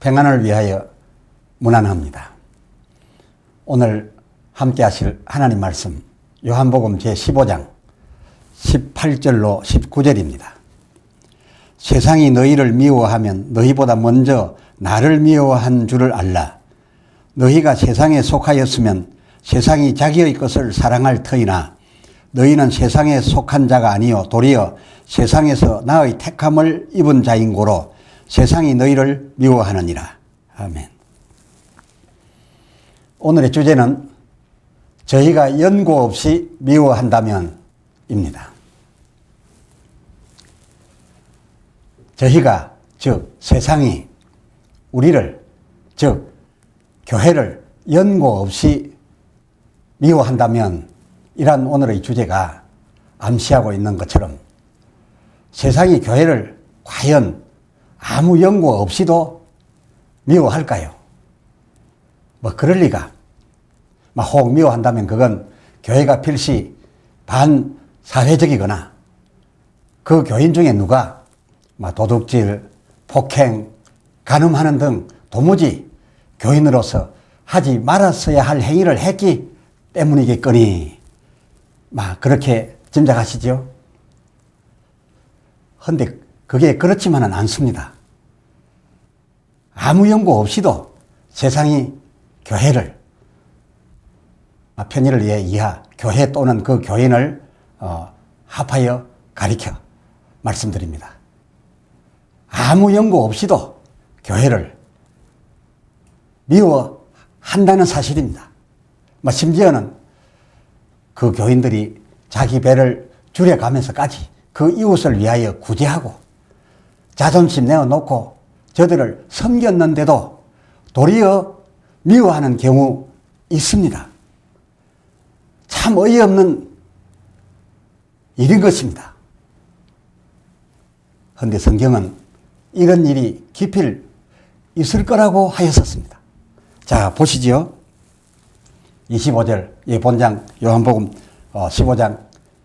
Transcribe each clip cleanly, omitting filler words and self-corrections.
평안을 위하여 문안합니다. 오늘 함께 하실 하나님 말씀 요한복음 제15장 18절로 19절입니다. 세상이 너희를 미워하면 너희보다 먼저 나를 미워한 줄을 알라. 너희가 세상에 속하였으면 세상이 자기의 것을 사랑할 터이나 너희는 세상에 속한 자가 아니요 도리어 세상에서 나의 택함을 입은 자인 고로 세상이 너희를 미워하느니라. 아멘. 오늘의 주제는 저희가 연고 없이 미워한다면 입니다. 저희가 즉 세상이 우리를 즉 교회를 연고 없이 미워한다면 이란 오늘의 주제가 암시하고 있는 것처럼 세상이 교회를 과연 아무 연고 없이도 미워할까요? 뭐 그럴 리가. 혹 미워한다면 그건 교회가 필시 반사회적이거나 그 교인 중에 누가 도둑질, 폭행, 간음하는 등 도무지 교인으로서 하지 말았어야 할 행위를 했기 때문이겠거니 그렇게 짐작하시죠? 그런데 그게 그렇지만은 않습니다. 아무 연고 없이도 세상이 교회를 편의를 위해 이하 교회 또는 그 교인을 합하여 가리켜 말씀드립니다. 아무 연고 없이도 교회를 미워한다는 사실입니다. 심지어는 그 교인들이 자기 배를 줄여가면서까지 그 이웃을 위하여 구제하고 자존심 내어놓고 저들을 섬겼는데도 도리어 미워하는 경우 있습니다. 참 어이없는 일인 것입니다. 그런데 성경은 이런 일이 기필 있을 거라고 하였었습니다. 자, 보시죠. 25절, 본장 요한복음 15장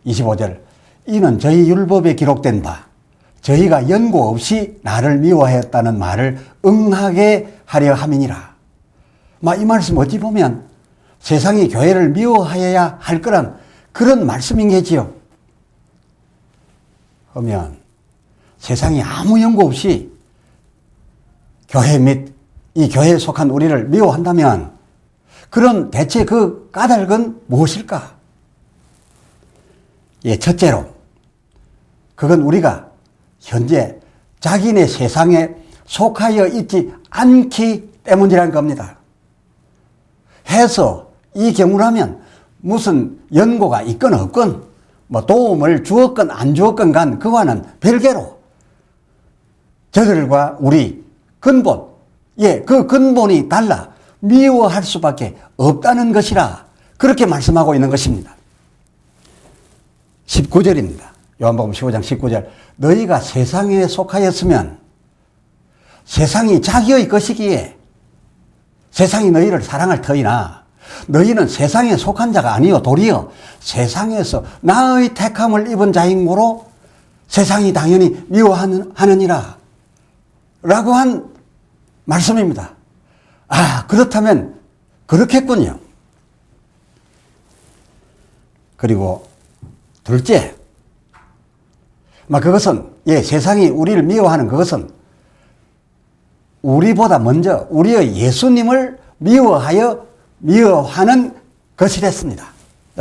25절. 이는 저희 율법에 기록된 바 저희가 연고 없이 나를 미워하였다는 말을 응하게 하려 함이니라. 이 말씀 어찌 보면 세상이 교회를 미워하여야 할 거란 그런 말씀인 게지요. 그러면 세상이 아무 연고 없이 교회 및 이 교회에 속한 우리를 미워한다면 그런 대체 그 까닭은 무엇일까? 첫째로 그건 우리가 현재 자기네 세상에 속하여 있지 않기 때문이라는 겁니다. 해서 이 경우라면 무슨 연고가 있건 없건 도움을 주었건 안 주었건 간 그와는 별개로 저들과 우리 근본, 그 근본이 달라 미워할 수밖에 없다는 것이라 그렇게 말씀하고 있는 것입니다. 19절입니다. 요한복음 15장 19절. 너희가 세상에 속하였으면 세상이 자기의 것이기에 세상이 너희를 사랑할 터이나 너희는 세상에 속한 자가 아니요 도리어 세상에서 나의 택함을 입은 자인 고로 세상이 당연히 미워하느니라 라고 한 말씀입니다. 그렇다면 그렇겠군요. 그리고 둘째, 그것은 세상이 우리를 미워하는 그것은 우리보다 먼저 우리의 예수님을 미워하는 것이랬습니다.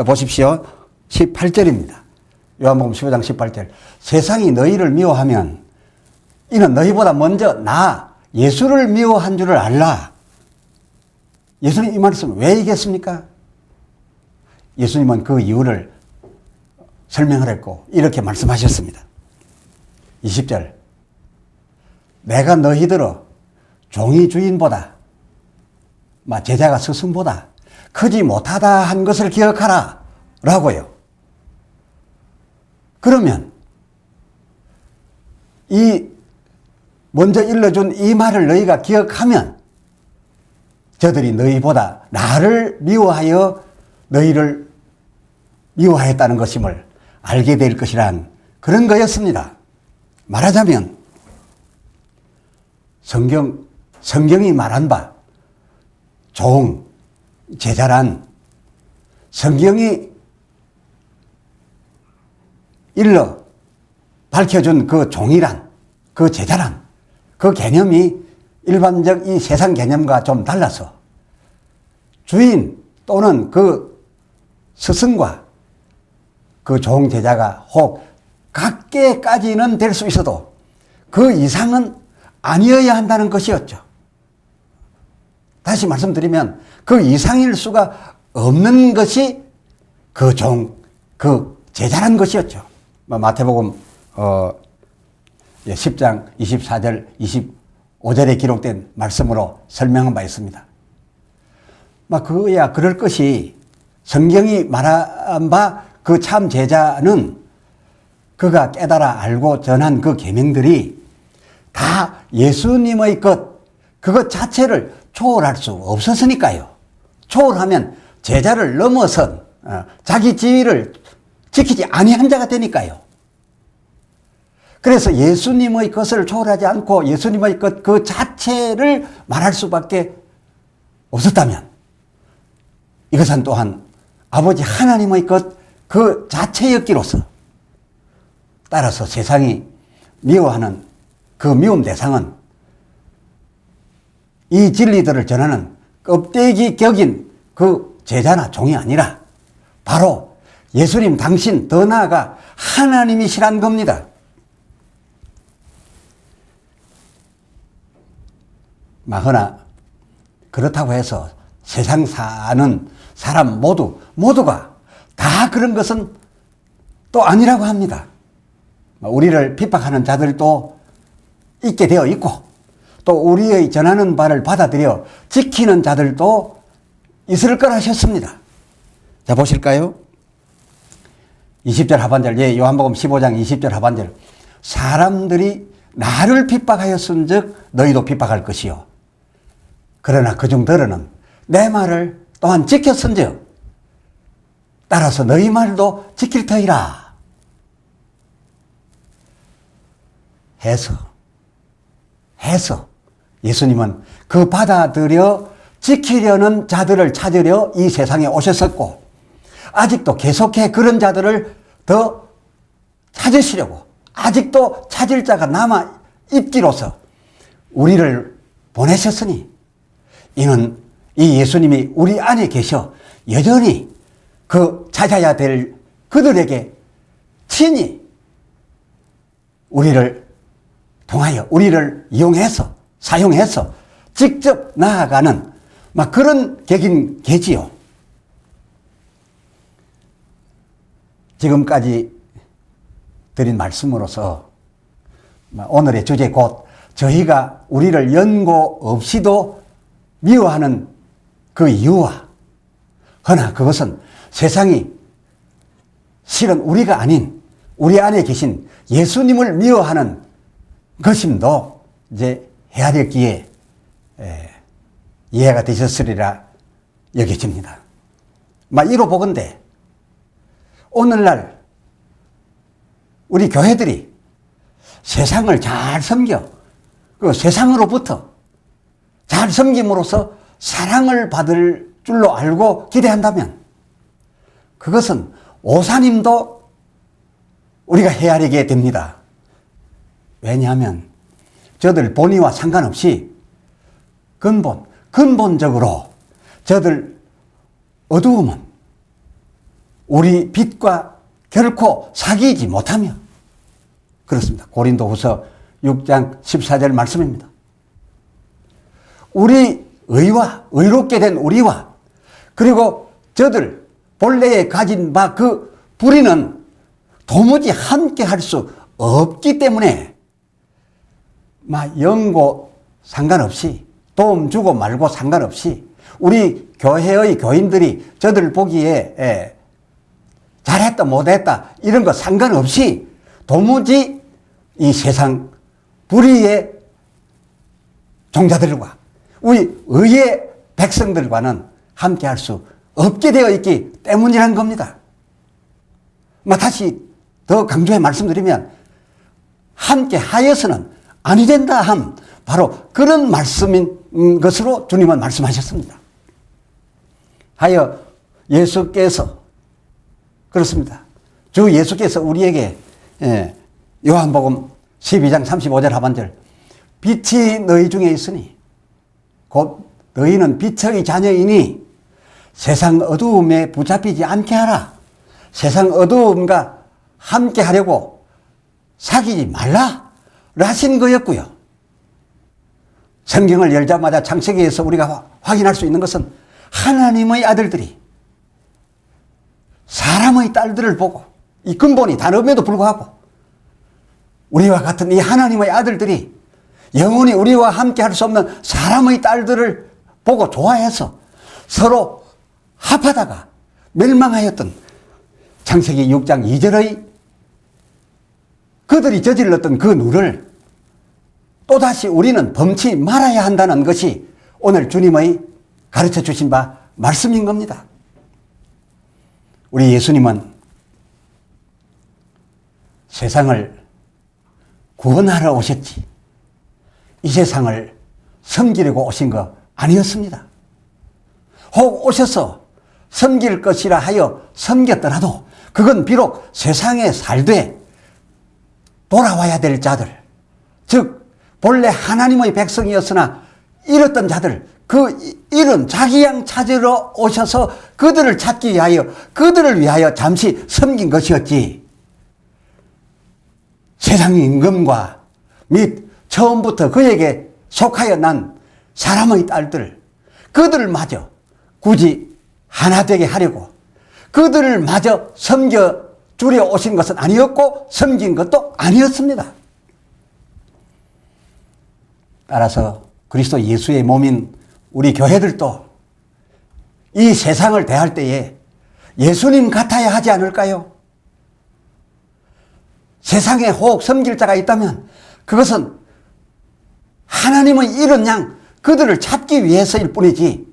보십시오. 18절입니다. 요한복음 15장 18절. 세상이 너희를 미워하면 이는 너희보다 먼저 나 예수를 미워한 줄을 알라. 예수님 이 말씀 왜 얘기했습니까? 예수님은 그 이유를 설명을 했고 이렇게 말씀하셨습니다. 20절. 내가 너희들어 종이 주인보다 제자가 스승보다 크지 못하다 한 것을 기억하라 라고요. 그러면 이 먼저 일러준 이 말을 너희가 기억하면 저들이 너희보다 나를 미워하여 너희를 미워하였다는 것임을 알게 될 것이란 그런 거였습니다. 말하자면 성경 성경이 말한 바 종, 제자란 성경이 일러 밝혀준 그 종이란, 그 제자란, 그 개념이 일반적 이 세상 개념과 좀 달라서 주인 또는 그 스승과 그 종 제자가 혹 각계까지는 될 수 있어도 그 이상은 아니어야 한다는 것이었죠. 다시 말씀드리면 그 이상일 수가 없는 것이 그 종, 그 제자란 것이었죠. 마태복음 10장 24절 25절에 기록된 말씀으로 설명한 바 있습니다. 그야 그럴 것이 성경이 말한 바 그 참 제자는 그가 깨달아 알고 전한 그 계명들이 다 예수님의 그것 자체를 초월할 수 없었으니까요. 초월하면 제자를 넘어선 자기 지위를 지키지 아니한 자가 되니까요. 그래서 예수님의 것을 초월하지 않고 예수님의 것 그 자체를 말할 수밖에 없었다면 이것은 또한 아버지 하나님의 것 그 자체였기로서 따라서 세상이 미워하는 그 미움 대상은 이 진리들을 전하는 껍데기 격인 그 제자나 종이 아니라 바로 예수님 당신, 더 나아가 하나님이시란 겁니다. 허나 그렇다고 해서 세상 사는 사람 모두가 다 그런 것은 또 아니라고 합니다. 우리를 핍박하는 자들도 있게 되어 있고 또 우리의 전하는 바를 받아들여 지키는 자들도 있을 거라 하셨습니다. 자, 보실까요? 20절 하반절, 요한복음 15장 20절 하반절. 사람들이 나를 핍박하였은즉 너희도 핍박할 것이요. 그러나 그중더러는 내 말을 또한 지켰은즉 따라서 너희 말도 지킬 터이라. 해서 예수님은 그 받아들여 지키려는 자들을 찾으려 이 세상에 오셨었고 아직도 계속해 그런 자들을 더 찾으시려고 아직도 찾을 자가 남아 있기로서 우리를 보내셨으니 이는 이 예수님이 우리 안에 계셔 여전히 그 찾아야 될 그들에게 친히 우리를 통하여 우리를 이용해서 사용해서 직접 나아가는 그런 객인 계지요. 지금까지 드린 말씀으로서 오늘의 주제 곧 저희가 우리를 연고 없이도 미워하는 그 이유와 허나 그것은 세상이 실은 우리가 아닌 우리 안에 계신 예수님을 미워하는 것임도 이제 헤아렸기에 이해가 되셨으리라 여겨집니다. 이로 보건대 오늘날 우리 교회들이 세상을 잘 섬겨 그 세상으로부터 잘 섬김으로써 사랑을 받을 줄로 알고 기대한다면 그것은 오사님도 우리가 헤아리게 됩니다. 왜냐하면 저들 본의와 상관없이 근본적으로 저들 어두움은 우리 빛과 결코 사귀지 못하며 그렇습니다. 고린도후서 6장 14절 말씀입니다. 우리 의롭게 된 우리와 그리고 저들 본래에 가진 바 그 불의는 도무지 함께 할 수 없기 때문에 연고 상관없이 도움 주고 말고 상관없이 우리 교회의 교인들이 저들 보기에 잘했다 못했다 이런 거 상관없이 도무지 이 세상 불의의 종자들과 우리 의의 백성들과는 함께 할 수 없게 되어 있기 때문이라는 겁니다. 다시 더 강조해 말씀드리면 함께 하여서는 아니 된다 함, 바로 그런 말씀인 것으로 주님은 말씀하셨습니다. 하여 예수께서 그렇습니다. 주 예수께서 우리에게 요한복음 12장 35절 하반절 빛이 너희 중에 있으니 곧 너희는 빛의 자녀이니 세상 어두움에 붙잡히지 않게 하라. 세상 어두움과 함께 하려고 사귀지 말라 하신 거였고요. 성경을 열자마자 창세기에서 우리가 확인할 수 있는 것은 하나님의 아들들이 사람의 딸들을 보고 이 근본이 다름에도 불구하고 우리와 같은 이 하나님의 아들들이 영원히 우리와 함께 할 수 없는 사람의 딸들을 보고 좋아해서 서로 합하다가 멸망하였던 창세기 6장 2절의 그들이 저질렀던 그 누를 또다시 우리는 범치 말아야 한다는 것이 오늘 주님의 가르쳐 주신 바 말씀인 겁니다. 우리 예수님은 세상을 구원하러 오셨지 이 세상을 섬기려고 오신 거 아니었습니다. 혹 오셔서 섬길 것이라 하여 섬겼더라도 그건 비록 세상에 살되 돌아와야 될 자들, 즉 본래 하나님의 백성이었으나 잃었던 자들, 그 잃은 자기 양 찾으러 오셔서 그들을 찾기 위하여 그들을 위하여 잠시 섬긴 것이었지 세상 임금과 및 처음부터 그에게 속하여 난 사람의 딸들 그들을 마저 굳이 하나 되게 하려고 그들을 마저 섬겨 주려 오신 것은 아니었고 섬긴 것도 아니었습니다. 따라서 그리스도 예수의 몸인 우리 교회들도 이 세상을 대할 때에 예수님 같아야 하지 않을까요? 세상에 혹 섬길 자가 있다면 그것은 하나님의 이런 양 그들을 찾기 위해서일 뿐이지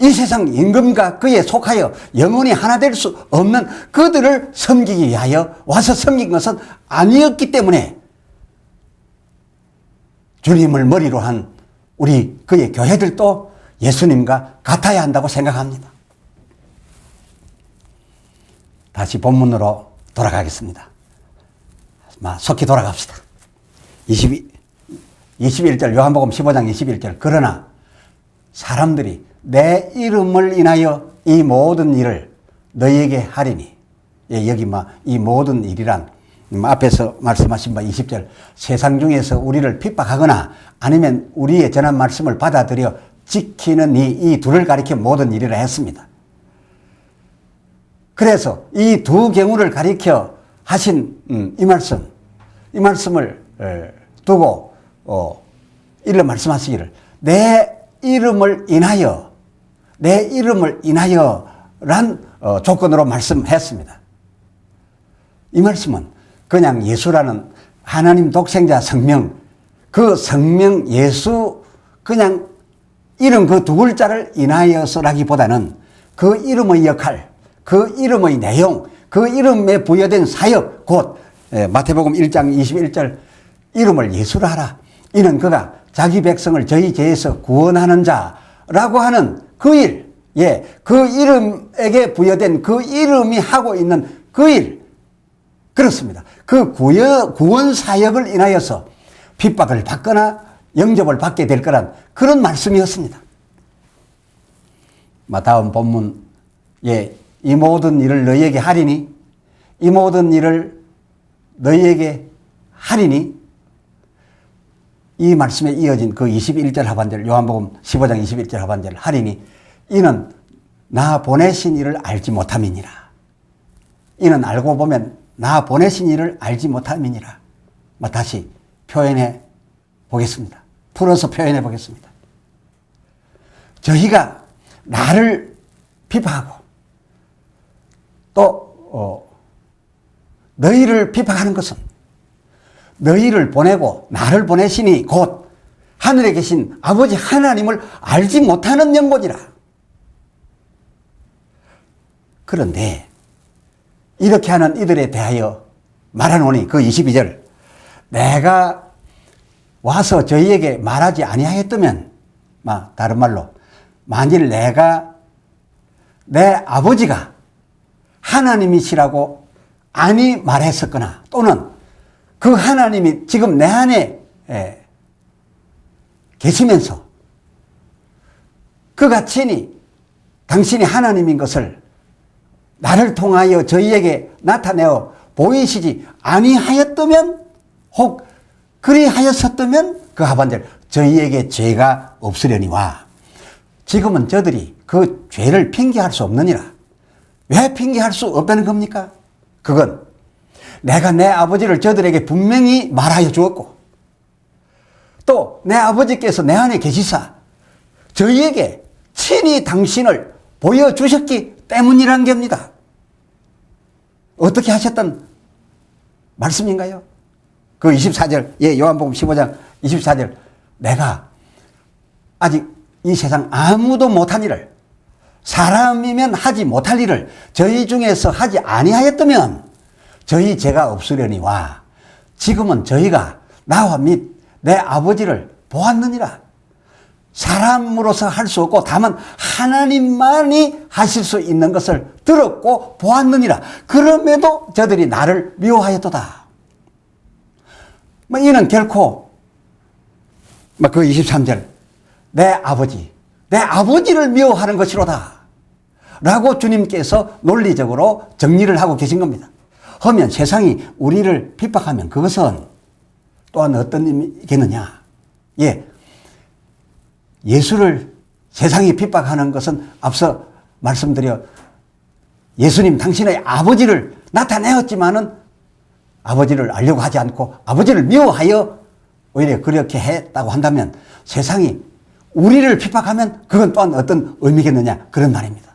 이 세상 임금과 그에 속하여 영원히 하나 될 수 없는 그들을 섬기기 위하여 와서 섬긴 것은 아니었기 때문에 주님을 머리로 한 우리 그의 교회들도 예수님과 같아야 한다고 생각합니다. 다시 본문으로 돌아가겠습니다. 속히 돌아갑시다. 21절 요한복음 15장 21절 그러나 사람들이 내 이름을 인하여 이 모든 일을 너희에게 하리니 여기 이 모든 일이란 앞에서 말씀하신 바 20절 세상 중에서 우리를 핍박하거나 아니면 우리의 전한 말씀을 받아들여 지키는 이 둘을 가리켜 모든 일이라 했습니다. 그래서 이 두 경우를 가리켜 하신 이 말씀을 두고 일러 말씀하시기를 내 이름을 인하여란 조건으로 말씀했습니다. 이 말씀은 그냥 예수라는 하나님 독생자 성명, 그 성명 예수 그냥 이름 그 두 글자를 인하여서라기보다는 그 이름의 역할, 그 이름의 내용, 그 이름에 부여된 사역, 곧 마태복음 1장 21절 이름을 예수라 하라. 이는 그가 자기 백성을 저희 죄에서 구원하는 자라고 하는 그 일, 그 이름에게 부여된 그 이름이 하고 있는 그 일, 그렇습니다. 그 구원 사역을 인하여서 핍박을 받거나 영접을 받게 될 거란 그런 말씀이었습니다. 다음 본문, 이 모든 일을 너희에게 하리니, 이 모든 일을 너희에게 하리니, 이 말씀에 이어진 그 21절 하반절, 요한복음 15장 21절 하반절 하리니, 이는 나 보내신 이를 알지 못함이니라. 이는 알고 보면 나 보내신 이를 알지 못함이니라. 다시 표현해 보겠습니다. 풀어서 표현해 보겠습니다. 저희가 나를 비판하고 또 너희를 비판하는 것은 너희를 보내고 나를 보내시니 곧 하늘에 계신 아버지 하나님을 알지 못하는 영혼이라. 그런데 이렇게 하는 이들에 대하여 말하노니 그 22절 내가 와서 저희에게 말하지 아니하였다면, 다른 말로 만일 내 아버지가 하나님이시라고 아니 말했었거나, 또는 그 하나님이 지금 내 안에 계시면서 그가 친히 당신이 하나님인 것을 나를 통하여 저희에게 나타내어 보이시지 아니하였다면, 혹 그리하였었다면 그 하반절 저희에게 죄가 없으려니와. 지금은 저들이 그 죄를 핑계할 수 없느니라. 왜 핑계할 수 없다는 겁니까? 그건 내가 내 아버지를 저들에게 분명히 말하여 주었고, 또 내 아버지께서 내 안에 계시사 저희에게 친히 당신을 보여주셨기 때문이란 겁니다. 어떻게 하셨던 말씀인가요? 그 24절, 요한복음 15장 24절, 내가 아직 이 세상 아무도 못한 일을, 사람이면 하지 못할 일을 저희 중에서 하지 아니하였다면 저희 죄가 없으려니와. 지금은 저희가 나와 및 내 아버지를 보았느니라. 사람으로서 할 수 없고 다만 하나님만이 하실 수 있는 것을 들었고 보았느니라. 그럼에도 저들이 나를 미워하였도다. 이는 결코 그 23절, 내 아버지를 미워하는 것이로다 라고 주님께서 논리적으로 정리를 하고 계신 겁니다. 하면 세상이 우리를 핍박하면 그것은 또한 어떤 의미겠느냐. 예수를 세상이 핍박하는 것은 앞서 말씀드려 예수님 당신의 아버지를 나타내었지만은 아버지를 알려고 하지 않고 아버지를 미워하여 오히려 그렇게 했다고 한다면, 세상이 우리를 핍박하면 그건 또한 어떤 의미겠느냐, 그런 말입니다.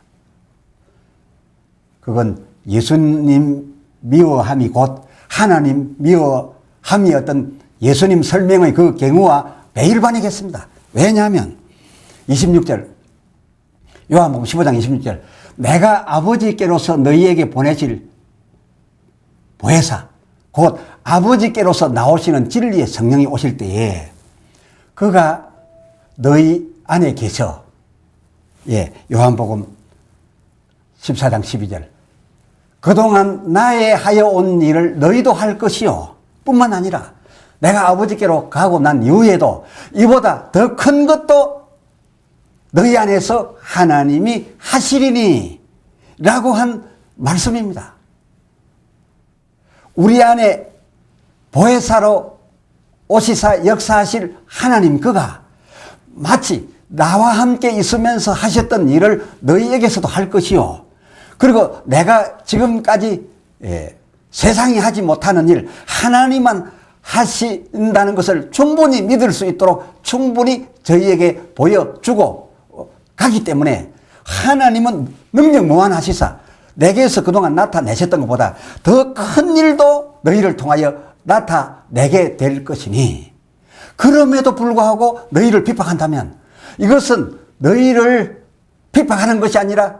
그건 예수님 미워함이 곧 하나님 미워함이었던 예수님 설명의 그 경우와 매일반이겠습니다. 왜냐하면 26절, 요한복음 15장 26절, 내가 아버지께로서 너희에게 보내실 보혜사 곧 아버지께로서 나오시는 진리의 성령이 오실 때에 그가 너희 안에 계셔. 요한복음 14장 12절, 그동안 나에 하여 온 일을 너희도 할 것이요 뿐만 아니라 내가 아버지께로 가고 난 이후에도 이보다 더 큰 것도 너희 안에서 하나님이 하시리니 라고 한 말씀입니다. 우리 안에 보혜사로 오시사 역사하실 하나님, 그가 마치 나와 함께 있으면서 하셨던 일을 너희에게서도 할 것이요, 그리고 내가 지금까지 세상이 하지 못하는 일 하나님만 하신다는 것을 충분히 믿을 수 있도록 충분히 저희에게 보여주고 가기 때문에, 하나님은 능력 무한하시사 내게서 그동안 나타내셨던 것보다 더 큰 일도 너희를 통하여 나타내게 될 것이니, 그럼에도 불구하고 너희를 핍박한다면 이것은 너희를 핍박하는 것이 아니라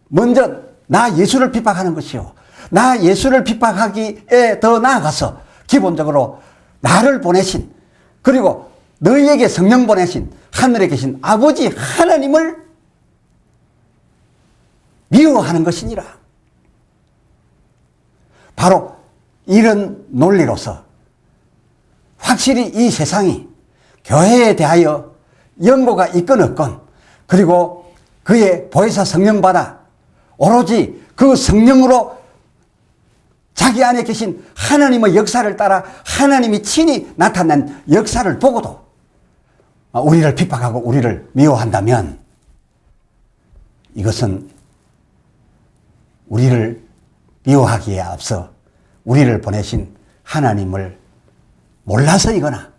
먼저 나 예수를 핍박하는 것이요, 나 예수를 핍박하기에 더 나아가서 기본적으로 나를 보내신, 그리고 너희에게 성령 보내신 하늘에 계신 아버지 하나님을 미워하는 것이니라. 바로 이런 논리로서 확실히 이 세상이 교회에 대하여 연고가 있건 없건, 그리고 그의 보혜사 성령 받아 오로지 그 성령으로 자기 안에 계신 하나님의 역사를 따라 하나님이 친히 나타난 역사를 보고도 우리를 핍박하고 우리를 미워한다면, 이것은 우리를 미워하기에 앞서 우리를 보내신 하나님을 몰라서이거나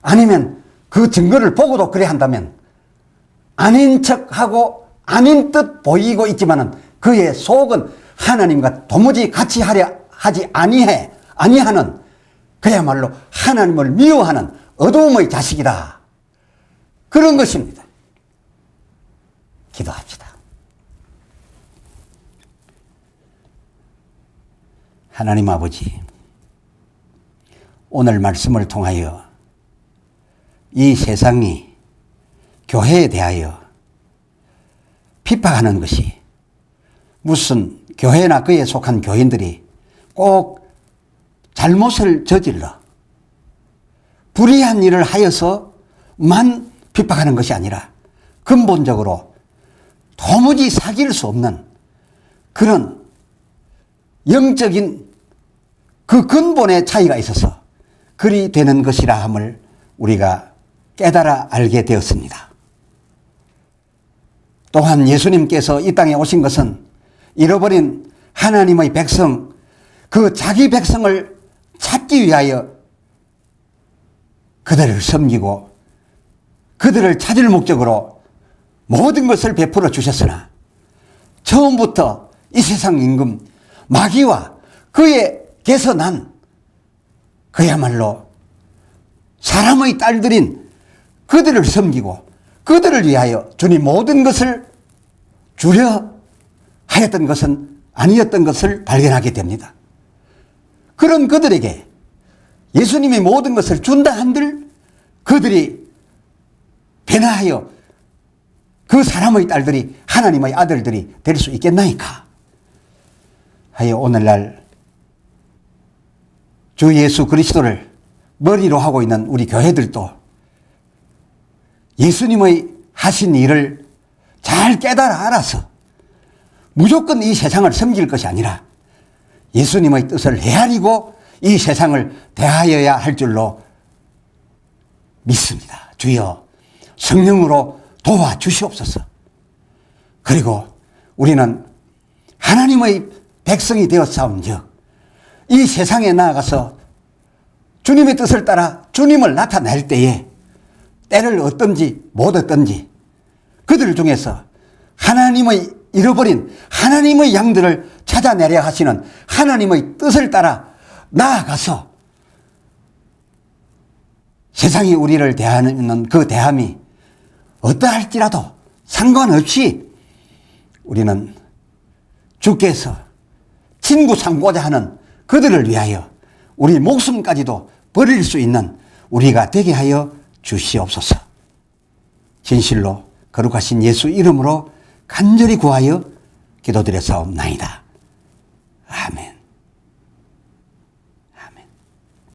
아니면 그 증거를 보고도 그래 한다면 아닌 척하고 아닌 듯 보이고 있지만은 그의 속은 하나님과 도무지 같이 하려 하지 아니하는 그야말로 하나님을 미워하는 어두움의 자식이다. 그런 것입니다. 기도합시다. 하나님 아버지, 오늘 말씀을 통하여 이 세상이 교회에 대하여 핍박하는 것이 무슨 교회나 그에 속한 교인들이 꼭 잘못을 저질러 불의한 일을 하여서만 핍박하는 것이 아니라 근본적으로 도무지 사귈 수 없는 그런 영적인 그 근본의 차이가 있어서 그리 되는 것이라 함을 우리가 깨달아 알게 되었습니다. 또한 예수님께서 이 땅에 오신 것은 잃어버린 하나님의 백성, 그 자기 백성을 찾기 위하여 그들을 섬기고 그들을 찾을 목적으로 모든 것을 베풀어 주셨으나 처음부터 이 세상 임금 마귀와 그에게서 난 그야말로 사람의 딸들인 그들을 섬기고 그들을 위하여 주님 모든 것을 주려 하였던 것은 아니었던 것을 발견하게 됩니다. 그런 그들에게 예수님이 모든 것을 준다 한들 그들이 변화하여 그 사람의 딸들이 하나님의 아들들이 될 수 있겠나이까 하여 오늘날 주 예수 그리스도를 머리로 하고 있는 우리 교회들도 예수님의 하신 일을 잘 깨달아 알아서 무조건 이 세상을 섬길 것이 아니라 예수님의 뜻을 헤아리고 이 세상을 대하여야 할 줄로 믿습니다. 주여 성령으로 도와주시옵소서. 그리고 우리는 하나님의 백성이 되었사온즉 이 세상에 나아가서 주님의 뜻을 따라 주님을 나타낼 때에 때를 얻든지 못 얻든지 그들 중에서 하나님의 잃어버린 하나님의 양들을 찾아내려 하시는 하나님의 뜻을 따라 나아가서 세상이 우리를 대하는 그 대함이 어떠할지라도 상관없이 우리는 주께서 친구 삼고자 하는 그들을 위하여 우리 목숨까지도 버릴 수 있는 우리가 되게 하여 주시옵소서. 진실로 거룩하신 예수 이름으로 간절히 구하여 기도드렸사옵나이다.